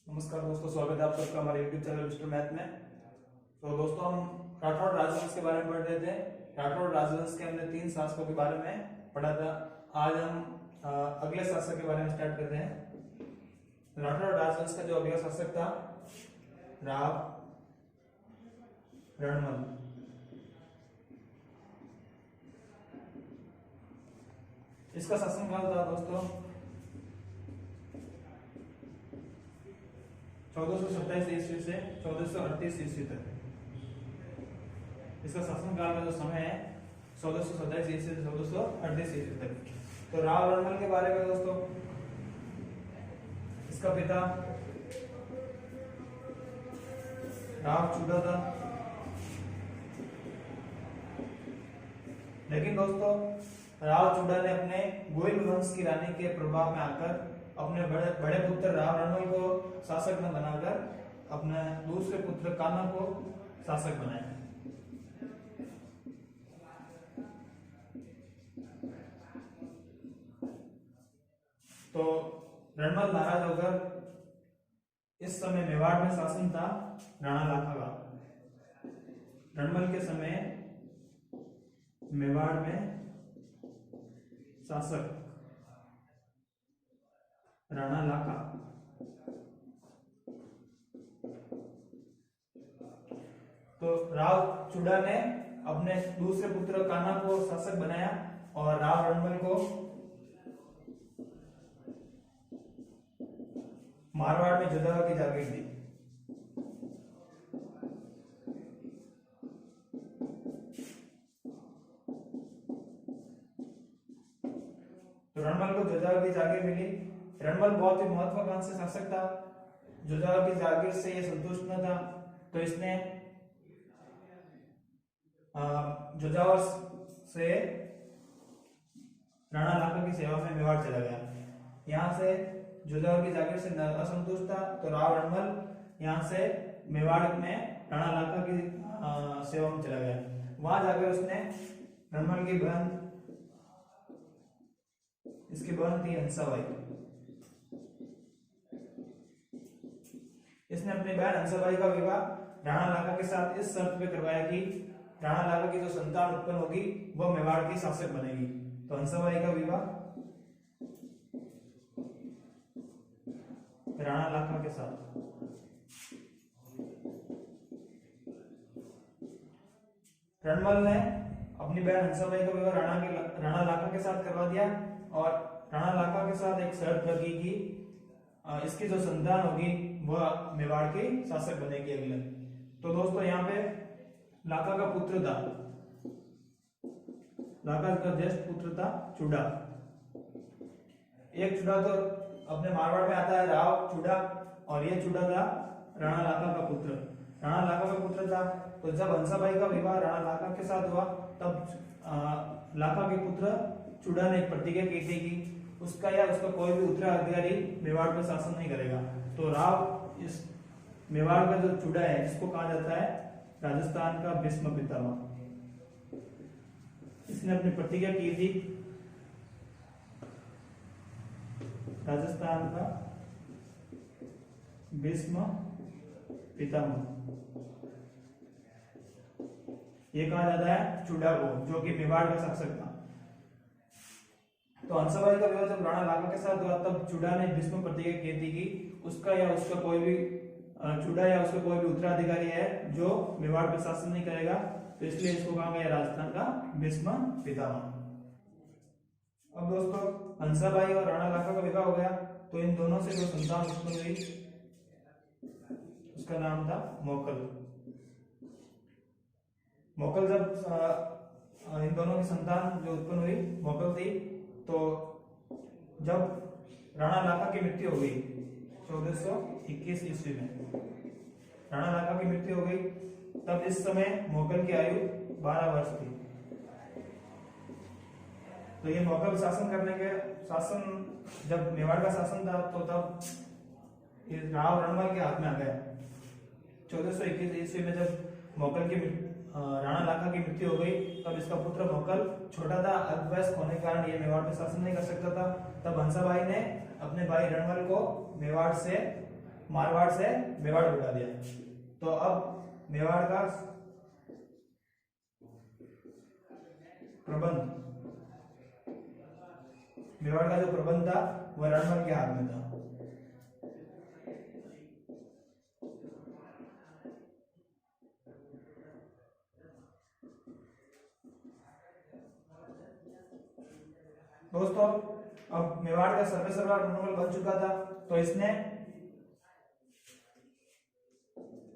नमस्कार दोस्तों, स्वागत है आप सबका हमारे YouTube चैनल मिस्टर मैथ में। तो दोस्तों, हम राठौड़ राजवंश के बारे में पढ़ रहे थे। राठौड़ राजवंश के हमने 3 शासकों के बारे में पढ़ा था। आज हम अगले शासक के बारे में स्टार्ट करते हैं। राठौड़ राजवंश का जो अगला शासक था, राव रणमल। इसका शासनकाल था दोस्तों 1427 ईस्वी से 1438 ईस्वी तक। इसका शासनकाल का जो समय है 1427 ईस्वी से 1438 ईस्वी तक। तो राव रणमल के बारे में दोस्तों, इसका पिता राव चूड़ा था। लेकिन दोस्तों, राव चूड़ा ने अपने गोइल वंश की रानी के प्रभाव में आकर अपने बड़े पुत्र राव रणमल को शासक न बनाकर अपने दूसरे पुत्र कान्हा को शासक बनाया। तो रणमल नाराज होकर इस समय मेवाड़ में शासन था राणा लाखा का। रणमल के समय मेवाड़ में शासक राणा लाखा। तो राव चूड़ा ने अपने दूसरे पुत्र कान्हा को शासक बनाया और राव रणमल को मारवाड़ में जुदा की जागीर दी। तो रणमल को जुदा की जागीर मिली। रणमल बहुत ही महत्वाकांक्षी शासक था। जुजावर की जागीर से ये संतुष्ट न था, तो इसने जुजावर से राणा लाखा की सेवा में मेवाड़ चला गया। यहाँ से जुजावर की जागीर से असंतुष्ट था, तो राव रणमल यहाँ से मेवाड़ में राणा लाखा की सेवा में चला गया। वहां जाकर उसने रणमल की बहन, इसकी बहन थी हंसाबाई, इसने अपनी बहन हंसाबाई का विवाह राणा लाखा के साथ इस शर्त पे करवाया कि राणा लाखा की जो संतान उत्पन्न होगी वह मेवाड़ की शासक बनेगी। तो हंसाबाई का विवाह राणा लाखा के साथ। रणमल ने अपनी बहन हंसाबाई का विवाह राणा लाखा के साथ करवा दिया और राणा लाखा के साथ एक शर्त रखी कि इसकी जो संतान होगी वह मेवाड़ की शासक बनेगी अगले। तो दोस्तों, यहाँ पे लाखा का पुत्र था, लाखा का ज्येष्ठ पुत्र था चूड़ा। एक चूड़ा तो अपने मारवाड़ में आता है राव चूड़ा, और ये चूड़ा था राणा लाखा का पुत्र। राणा लाखा का पुत्र था। तो जब हंसाबाई का विवाह राणा लाखा के साथ हुआ, तब लाखा के पुत्र चूड़ा ने एक प्रतिज्ञा की थी कि उसका या उसका कोई भी उत्तराधिकारी मेवाड़ पर शासन नहीं करेगा। तो राव इस मेवाड़ का जो चूड़ा है, इसको कहा जाता है राजस्थान का भीष्म पितामह। इसने अपनी प्रतिज्ञा की थी राजस्थान का भीष्म पितामह। ये कहा जाता है चूड़ा को, जो कि मेवाड़ का शासक था। तो हंसाबाई का विवाह जब राणा लाखा के साथ हुआ, तब चूड़ा ने भीष्म प्रतिज्ञा की थी कि उसका या उसका कोई भी चूड़ा या उसका कोई भी उत्तराधिकारी है जो मेवाड़ पर शासन नहीं करेगा। तो इसलिए इसको कहा गया राजस्थान का भीष्म पितामह। अब दोस्तों, हंसाबाई और राणा लाखा का विवाह हो गया, तो इन दोनों से जो संतान उत्पन्न हुई उसका नाम था मोकल। मोकल जब इन दोनों की संतान जो उत्पन्न हुई मोकल थी, तो जब राणा लाखा की मृत्यु हो गई 1421 ईस्वी में, राणा लाखा की मृत्यु हो गई, तब इस समय मोकल की आयु 12 वर्ष थी। तो ये मोकल शासन जब मेवाड़ का शासन था, तो तब राव रणमल के हाथ में आ गया। 1421 ईस्वी में जब मोकल की राणा लाखा की मृत्यु हो गई, तब इसका पुत्र मोकल छोटा था, अल्पवयस्क होने के कारण ये मेवाड़ पे शासन नहीं कर सकता था। तब हंसाबाई ने अपने भाई रणमल को मेवाड़ से मारवाड़ से मेवाड़ बुला दिया। तो अब मेवाड़ का प्रबंध, मेवाड़ का जो प्रबंध था वह रणमल के हाथ में था। दोस्तों अब मेवाड़ का सर्वेसर्वा रणमल बन चुका था, तो इसने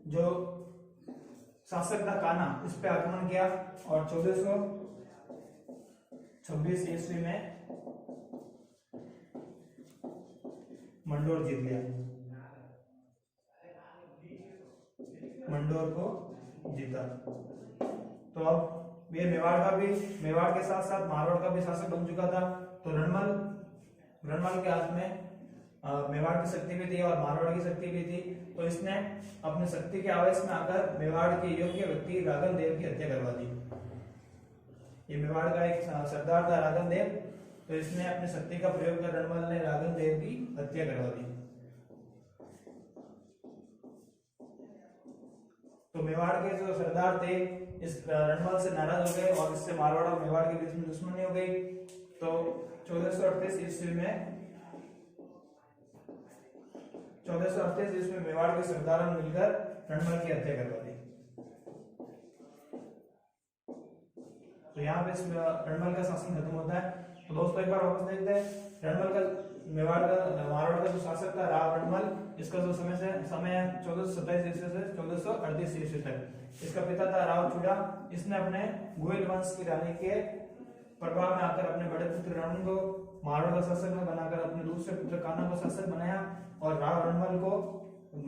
जो शासक था कान्हा, इस पे आक्रमण किया और 1426 ईस्वी में मंडोर जीत लिया, मंडोर को जीता। तो अब ये मेवाड़ के साथ साथ मारवाड़ का भी शासक बन चुका था। तो रणमल के हाथ में मेवाड़ की शक्ति भी थी और मारवाड़ की शक्ति भी थी। तो इसने अपनी शक्ति के आवेश में आकर मेवाड़ के योग्य व्यक्ति राघव देव की हत्या करवा दी। ये मेवाड़ का एक सरदार था राघव देव, तो इसने अपनी शक्ति का प्रयोग कर रणमल ने राघव देव की हत्या करवा दी। तो मेवाड़ के जो सरदार थे इस रणमल से नाराज हो गए और इससे मारवाड़ और मेवाड़ के बीच में दुश्मनी हो गई। तो 1438 ईस्वी में मेवाड़ के सरदारों ने मिलकर रणमल की हत्या करवा दी। तो यहाँ पे रणमल का शासन खत्म होता है। तो दोस्तों एक बार वापस देखते हैं, रणमल का मारवाड़ का जो शासक था राव रणमल, इसका जो समय है 1427 ईस्वी से 1438 ईस्वी तक। इसका पिता था राव चूड़ा। इसने अपने गोयल वंश की रानी के प्रभाव में आकर अपने बड़े पुत्र रणमल को मारवाड़ का शासक बनाकर अपने दूसरे पुत्र कान्हा को शासक बनाया और राव रणमल को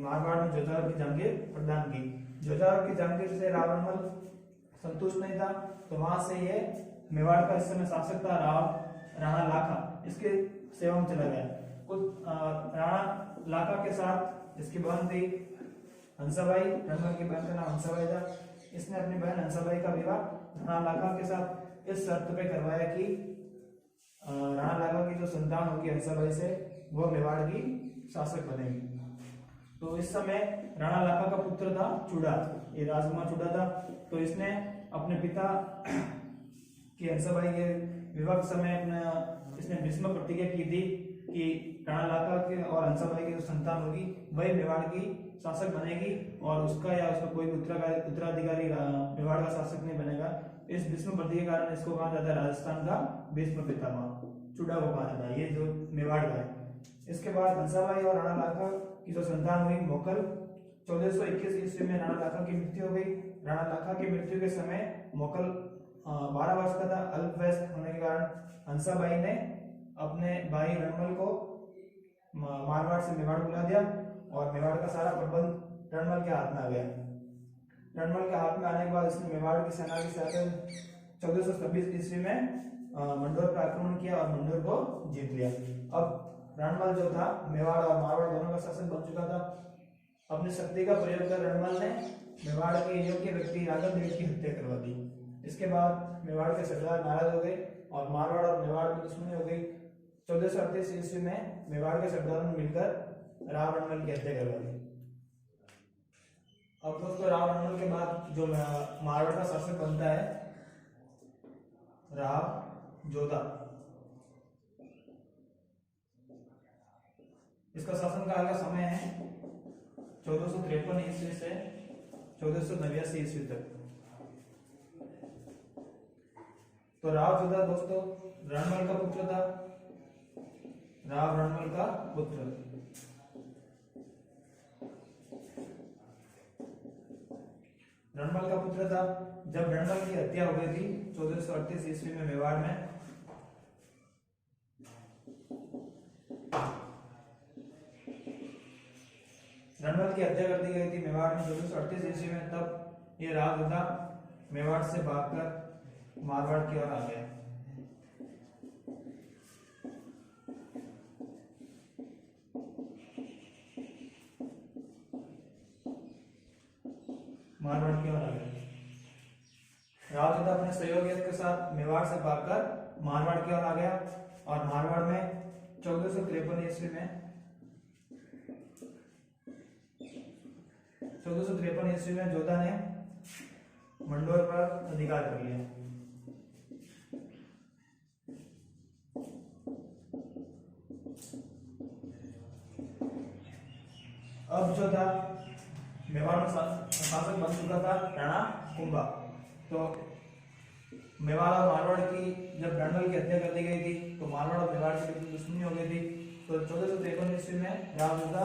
मारवाड़ में जोजावर की जहांगीर प्रदान की। जोजावर की जहांगीर से राव रणमल संतुष्ट नहीं था, तो वहां से ये मेवाड़ का इस समय शासक था राणा लाखा, इसके सेवा में चला गया। कुछ राणा लाखा के साथ इसकी बहन थी हंसाबाई, रणमल की बहन का नाम हंसाबाई था। इसने अपनी बहन हंसाबाई का विवाह राणा लाखा के साथ इस शर्त पे करवाया कि राणा लाखा की जो संतान होगी हंसाबाई से, वो मेवाड़ की शासक बनेगी। तो इस समय राणा लाखा का पुत्र था चूड़ा, ये राजकुमार चूड़ा था। तो इसने अपने पिता की हंसाबाई के विवाह के समय इसने भीष्म प्रतिज्ञा की थी कि राणा लाखा के और हंसाबाई की जो संतान होगी वही मेवाड़ की शासक बनेगी और उसका कोई उत्तराधिकारी मेवाड़ का शासक नहीं बनेगा। इस भीष्म प्रतिज्ञा के कारण इसको कहा जाता है राजस्थान का भीष्म पितामह, चूड़ा को कहा जाता है, ये जो मेवाड़ का है। इसके बाद हंसाबाई और राणा लाखा की जो संतान हुई मोकल, 1421 ईस्वी में राणा लाखा की मृत्यु हो गई। राणा लाखा की मृत्यु के समय मोकल 12 वर्ष का था। अल्पवयस्क होने के कारण हंसाबाई ने अपने भाई रणमल को मारवाड़ से मेवाड़ बुला दिया और मेवाड़ का सारा प्रबंध रणमल के हाथ में आ गया। रणमल के हाथ में आने के बाद इसने मेवाड़ की सेना के साथ 1426 ईस्वी में मंडोर पर आक्रमण किया और मंडोर को जीत लिया। अब रणमल जो था मेवाड़ और मारवाड़ दोनों का शासक बन चुका था। अपनी शक्ति का प्रयोग कर रणमल ने मेवाड़ के योग्य व्यक्ति राघव देव की हत्या करवा दी। इसके बाद मेवाड़ के सरदार नाराज हो गए और मारवाड़ और मेवाड़ में दुश्मनी हो गई। 1438 ईस्वी में मेवाड़ के सरदारों ने मिलकर राव रणमल की हत्या करवा दी। अब दोस्तों राव रणमल के बाद जो मारवाड़ का शासक बनता है राव जोधा। इसका शासनकाल का समय है 1453 ईस्वी से 1489 ईस्वी तक। तो राव जोधा दोस्तों रणमल का पुत्र था, राव रणमल का पुत्र। रणमल का पुत्र था। जब रणमल की हत्या हो गई थी 1438 ईस्वी में मेवाड़ में, रणमल की हत्या कर दी गई थी मेवाड़ में 1438 ईस्वी में। तब ये राव जोधा मेवाड़ से भागकर मारवाड़ की ओर आ गया। मारवाड़ की ओर आ गया। राव जोधा अपने सहयोगियों के साथ मेवाड़ से भागकर मारवाड़ की ओर आ गया और मारवाड़ में 1453 ईस्वी में 1453 ईस्वी में जोधा ने मंडोर पर अधिकार कर लिया। अब जो था मेवाड़ में शासक बन चुका था राणा कुंभा। तो मेवाड़ और मारवाड़ की जब रणबल की हत्या कर दी गई थी तो मारवाड़ और मेवाड़ के बीच दुश्मनी हो गई थी। तो 1453 ईस्वी में राव जोधा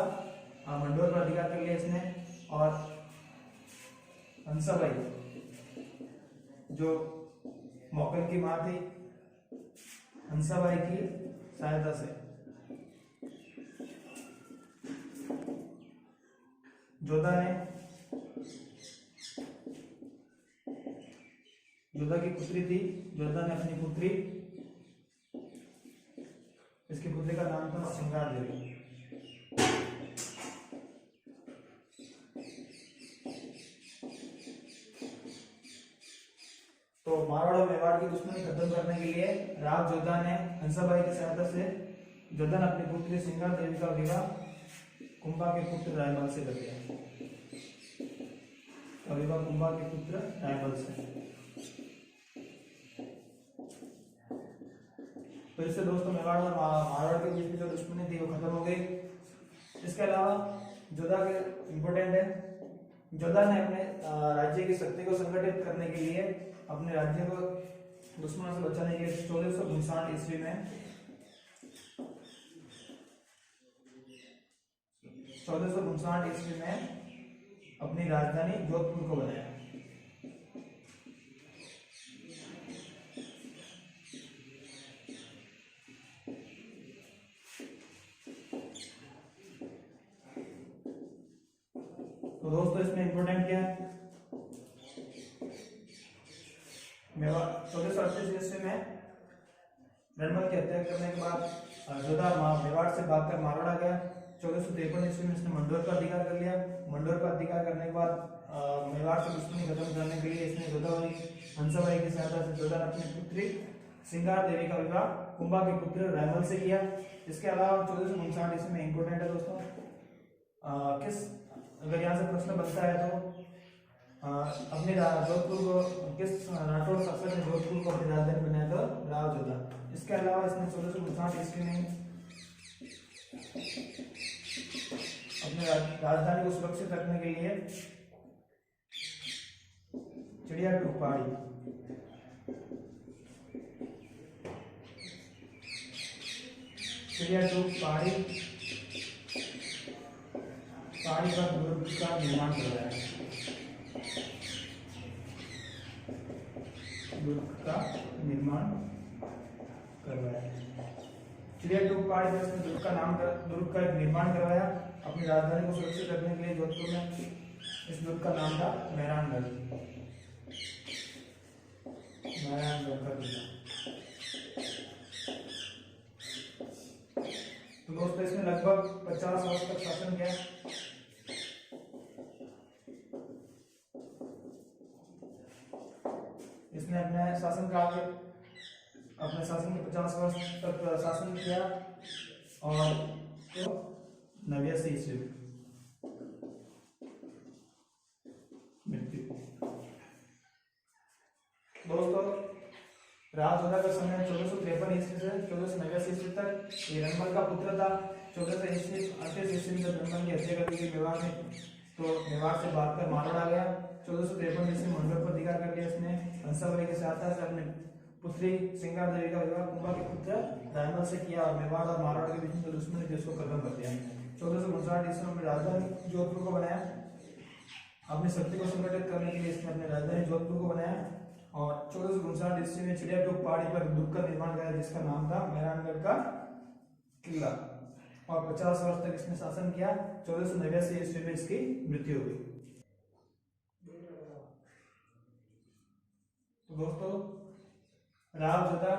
मंडोर पर अधिकार कर लिया इसने, और हंसाबाई जो मौकल की मां थी, हंसाबाई की सहायता से जोधा की पुत्री थी, जोधा ने अपनी पुत्री, इसकी पुत्री का नाम था सिंगार देवी। तो मारवाड़ और मेवाड़ की दुश्मनी खत्म करने के लिए राव जोधा ने हंसाबाई की सहायता से जोधा ने अपनी पुत्री सिंगार देवी का विवाह कुंभा के पुत्र रायमल से कर दिया। विवाह कुंभा के पुत्र रायमल से। तो इससे दोस्तों मेवाड़ और मारवाड़ के बीच में जो दुश्मनी थी वो खत्म हो गई। इसके अलावा जोधा के इम्पोर्टेंट है, जोधा ने अपने राज्य की शक्ति को संगठित करने के लिए, अपने राज्य को दुश्मनों से बचाने के लिए 1459 ईस्वी में 1459 ईस्वी में अपनी राजधानी जोधपुर को बनाया। तो दोस्तों इसमें इंपोर्टेंट क्या है, मेवाड़ 1438 ईस्वी में रणबल की हत्या करने के बाद जोधा मेवाड़ से भागकर मारवाड़ आ गया। 1453 ईस्वी में इसने मंडोर पर अधिकार कर लिया। मंडोर पर अधिकार करने के बाद मेवाड़ से दुश्मनी खत्म करने के लिए इसने जोधाबाई हंसाबाई की सहायता से जोधा ने अपनी पुत्री सिंगार देवी का विवाह कुंभा के पुत्र रायमल से किया। इसके अलावा 1459 ईस्वी में इंपोर्टेंट है दोस्तों, अगर यहाँ से प्रश्न बनता है तो अपने जोधपुर को किस राठौड़ शासक ने जोधपुर को अपनी राजधानी बनाया? तो राव जोधा। इसके अलावा इसने 1459 ईस्वी में अपने राजधानी को सुरक्षित रखने के लिए चिड़ियाटूप पहाड़ी पर दुर्ग का निर्माण करवाया। चिड़ियाटूप पहाड़ी पर इसने दुर्ग का निर्माण करवाया। अपनी राजधानी को सुरक्षित रखने के लिए जोधपुर में इस दुर्ग का नाम था मेहरानगढ़ का किला। तो दोस्तों इसने लगभग 50 वर्ष तक शासन किया। इसने अपने शासन के 50 वर्ष तक शासन किया और 89 ईस्वी मृत्यु। दोस्तों राव जोधा का समय 1453 ईस्वी से 1489 ईस्वी तक ये रणबल का पुत्र था। 1438 ईस्वी में जब रणबल की हत्या कर दी गई मेवाड़ में, तो मेवाड़ से भागकर मारवाड़ आ गया। 1453 ईस्वी में मंडोर पर अधिकार कर लिया इसने। हंसाबाई के सहायता से अपने पुत्री सिंगार देवी का विवाह कुंभा के पुत्र रायमल से किया और मेवाड़ और मारवाड़ के बीच में दुश्मनी थी उसको खत्म कर दिया। 1459 ईस्वी में राजधानी जोधपुर को बनाया। अपनी शक्ति को संगठित करने के लिए इसने अपनी राजधानी जोधपुर को बनाया और 1459 ईस्वी में चिड़ियाटूप पहाड़ी पर दुर्ग का निर्माण किया जिसका नाम था मेहरानगढ़ का किला और 50 वर्ष तक इसने शासन किया। 1489 ईस्वी में इसकी मृत्यु हो गई। तो दोस्तों राव जोधा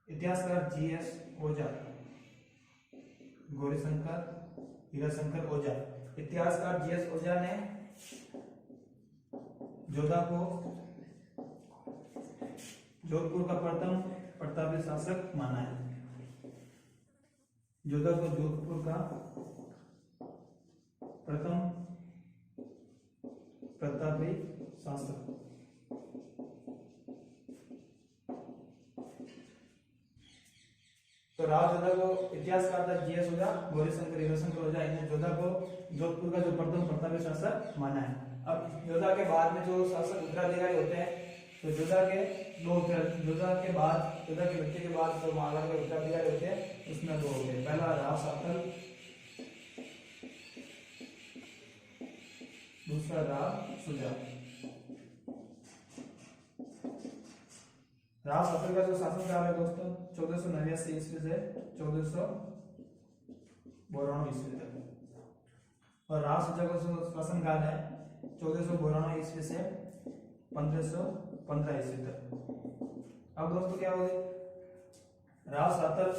इतिहासकार जीएस ओझा, गौरीशंकर हीराशंकर ओझा, इतिहासकार जीएस ओझा ने जोधा को जोधपुर का प्रथम प्रतापी शासक माना है। जोधा को जोधपुर का प्रथम प्रतापी शासक। तो राव जोधा को इतिहासकार था जीएस ओझा, गौरीशंकर हीराशंकर ओझा, इन्हें जोधा को जोधपुर का जो प्रथम प्रतापी शासक माना है। अब जोधा के बाद में जो शासक उत्तराधिकारी होते हैं, तो जोधा के मृत्यु के बाद जो मारवाड़ के उत्तराधिकारी होते हैं उसमें दो होते हैं। पहला राव सातल, दूसरा राव सुजा। राव सातल का जो शासनकाल है दोस्तों 1489 ईस्वी से 1492 ईस्वी तक, और राव सुजा का जो शासनकाल है 1492 ईस्वी से 1515 ईस्वी तक। अब दोस्तों क्या होगी, राव सातल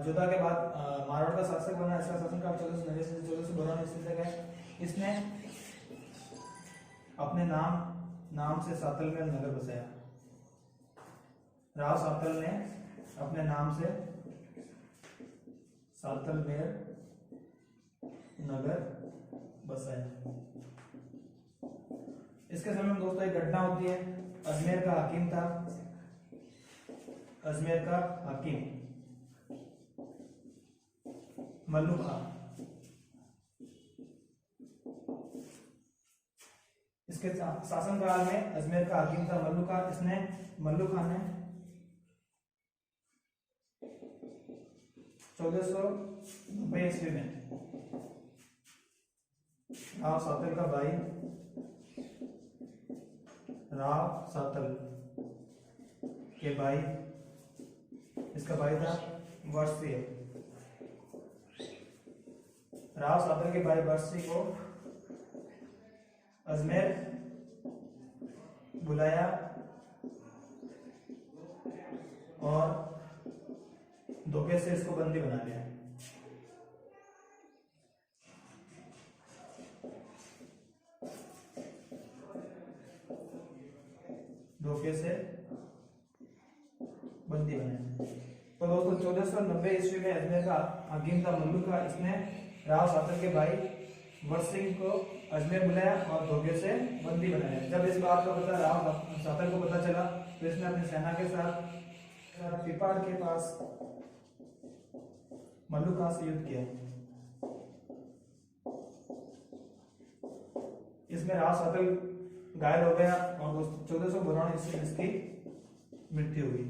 जोधा के बाद मारवाड़ का शासक बना। इसका शासनकाल 1489 से 1492 ईस्वी तक है। इसने अपने नाम से सातल में नगर बसाया। राव सातल ने अपने नाम से सातलमेर नगर बसाया। इसके समय में दोस्तों एक घटना होती है। अजमेर का हाकिम था, अजमेर का हाकिम मल्लू खां। इसके शासनकाल में अजमेर का हाकिम था मल्लू खां। मल्लू खां ने 1490 ईस्वी में राव सातल का भाई राव सातल के भाई, इसका भाई था वर्षी। राव सातल के भाई वर्षी को अजमेर बुलाया और धोखे से इसको बंदी बना लिया। धोखे से बंदी बनाया। तो दोस्तों 1490 ईस्वी में अजमेर का हाकिम था मल्लू खां। इसने राव सातल के भाई वर्षी को अजमेर बुलाया और धोखे से बंदी बनाया। जब इस बात का पता राव सातल को पता चला तो इसने अपनी सेना के साथ पिपाड़ के पास मल्लू खां से युद्ध किया। इसमें राव सातल घायल हो गया और 1492 ईस्वी में इसकी मृत्यु हुई।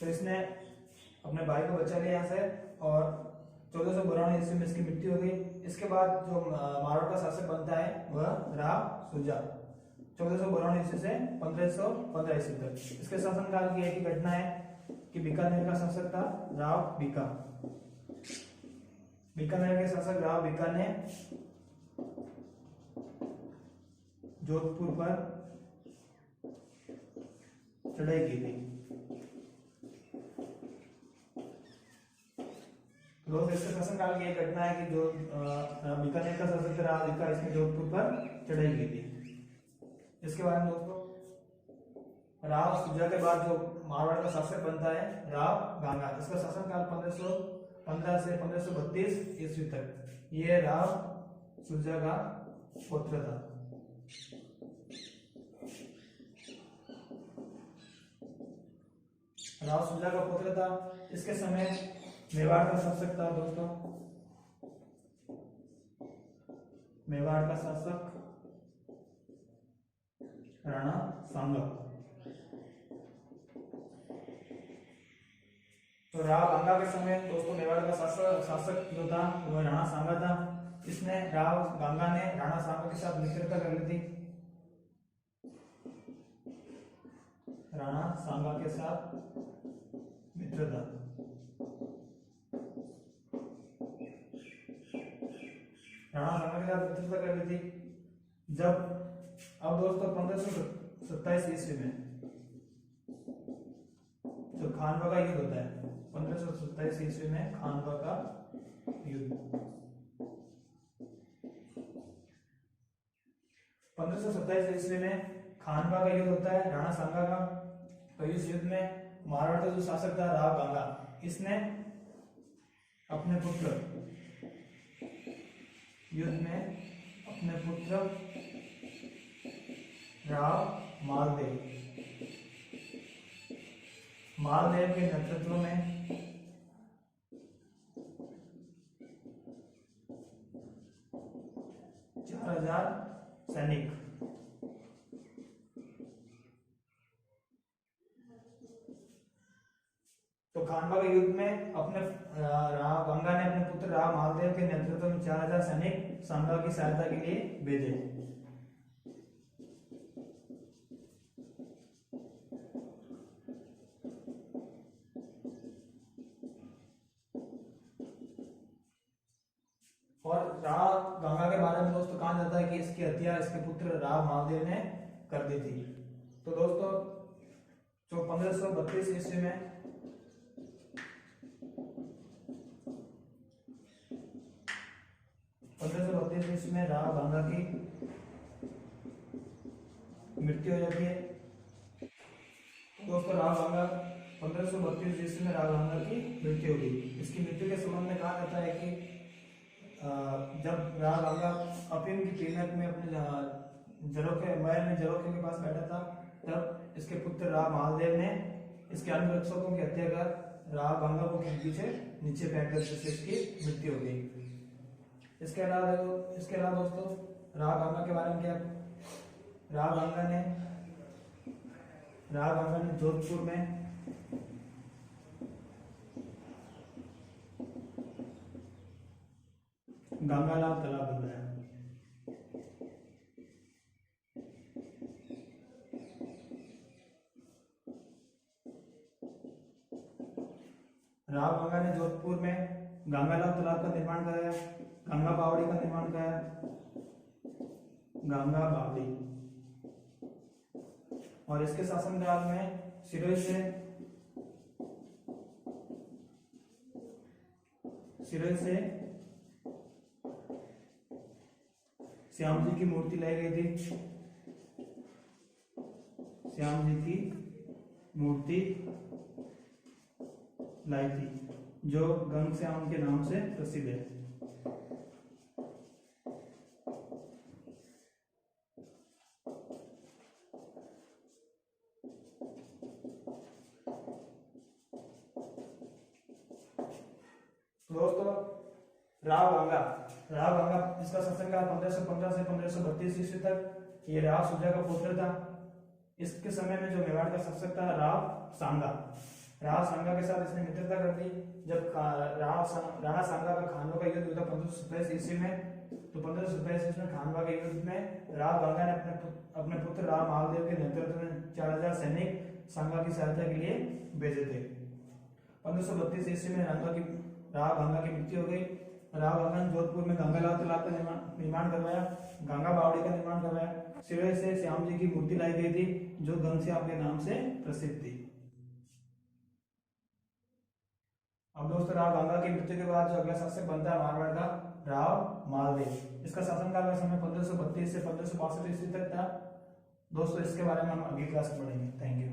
तो इसने अपने भाई को बचा लिया यहाँ से और 1492 ईस्वी में इसकी मृत्यु हो गई। इसके बाद जो मारवाड़ का शासक बनता है वह राव सुजा 1492 ईस्वी से 1515 ईस्वी तक। इसके शासनकाल की एक ही घटना है कि बीकानेर का शासक था राव बीका। बीकानेर के शासक राव बीका ने जोधपुर पर चढ़ाई की थी। दोस्तों इसके शासनकाल की एक घटना है कि जो बीकानेर का शासक था राव बीका, इसने जोधपुर पर चढ़ाई की थी। इसके बारे में दोस्तों राव सुजा के बाद जो मारवाड़ का शासक बनता है राव गांगा। इसका शासनकाल 1515 से 1532 ईस्वी तक। ये राव सुजा का पुत्र था। राव सुजा का पुत्र था। इसके समय मेवाड़ का शासक था दोस्तों, मेवाड़ का शासक राणा सांगा। तो राव गंगा के समय दोस्तों मेवाड़ का शासक जो था वह राणा सांगा था। इसने राव गंगा ने राणा सांगा के साथ मित्रता कर ली थी। राणा सांगा के साथ मित्रता। राणा सांगा के साथ मित्रता कर ली थी। जब अब दोस्तों 1527 ईस्वी में जो खानवा का युद्ध होता है, 1527 ईस्वी में खानवा का युद्ध। 1527 ईस्वी में खानवा का युद्ध होता है राणा सांगा का। तो इस युद्ध में मारवाड़ का जो शासक था राव गंगा, इसने अपने पुत्र युद्ध में अपने पुत्र राव मालदेव के नेतृत्व में 4000 सैनिक तो खानवा के युद्ध में अपने गंगा ने अपने पुत्र राव मालदेव के नेतृत्व में 4000 सैनिक सांगा की सहायता के लिए भेजे। और राव गंगा के बारे में दोस्तों कहा जाता है कि इसकी हत्या इसके पुत्र राव मालदेव ने कर दी थी। तो दोस्तों जो 1532 ईस्वी में 1532 ईस्वी में राव गंगा की मृत्यु हो जाती है। दोस्तों राव गंगा 1532 ईस्वी में राव गंगा की मृत्यु होगी। इसकी मृत्यु के संबंध में कहा जाता है कि जब राव गंगा अफीम की कीमत में अपने महल में जरोखे के पास बैठा था, तब इसके पुत्र राव मालदेव ने इसके अंगरक्षकों की हत्या कर राव गंगा को पीछे नीचे फेंक कर जिससे इसकी मृत्यु हो गई। इसके अलावा दोस्तों राव गंगा के बारे में क्या, राव गंगा ने जोधपुर में गंगालाव तालाब बनवाया। राव गंगा ने जोधपुर में गंगालाव तालाब का निर्माण कराया, गंगा बावड़ी का निर्माण कराया, गंगा बावड़ी। और इसके शासनकाल में सिरोही से श्याम जी की मूर्ति लाई गई थी। श्याम जी की मूर्ति लाई थी जो गंग श्याम के नाम से प्रसिद्ध है। दोस्तों राव गंगा इसका शासनकाल 1515 से 1532 ईस्वी तक। ये राव सुजा का पुत्र था। इसके समय में जो मेवाड़ का शासक था राव सांगा के साथ इसने मित्रता कर दी। जब राणा सांगा का खानवा का युद्ध हुआ 1527 ईस्वी में, तो 1527 ईस्वी में खानवा के युद्ध में राव गंगा ने अपने पुत्र राव मालदेव के नेतृत्व में 4000 सैनिक सांगा की सहायता के लिए भेजे थे। 1532 ईस्वी में राव गंगा की मृत्यु हो गई। राव गंगा ने जोधपुर में गंगालाव तालाब का निर्माण करवाया, गंगा बावड़ी का निर्माण करवाया। सिरोही से श्याम जी की मूर्ति लाई गई थी जो घनश्याम के नाम से प्रसिद्ध थी। अब दोस्तों राव गंगा की मृत्यु के बाद जो अगला शासक बनता है मारवाड़ का राव मालदेव। इसका शासनकाल का समय 1532 से 1562 ईस्वी तक था। दोस्तों इसके बारे में हम अगली क्लास में पढ़ेंगे। Thank you.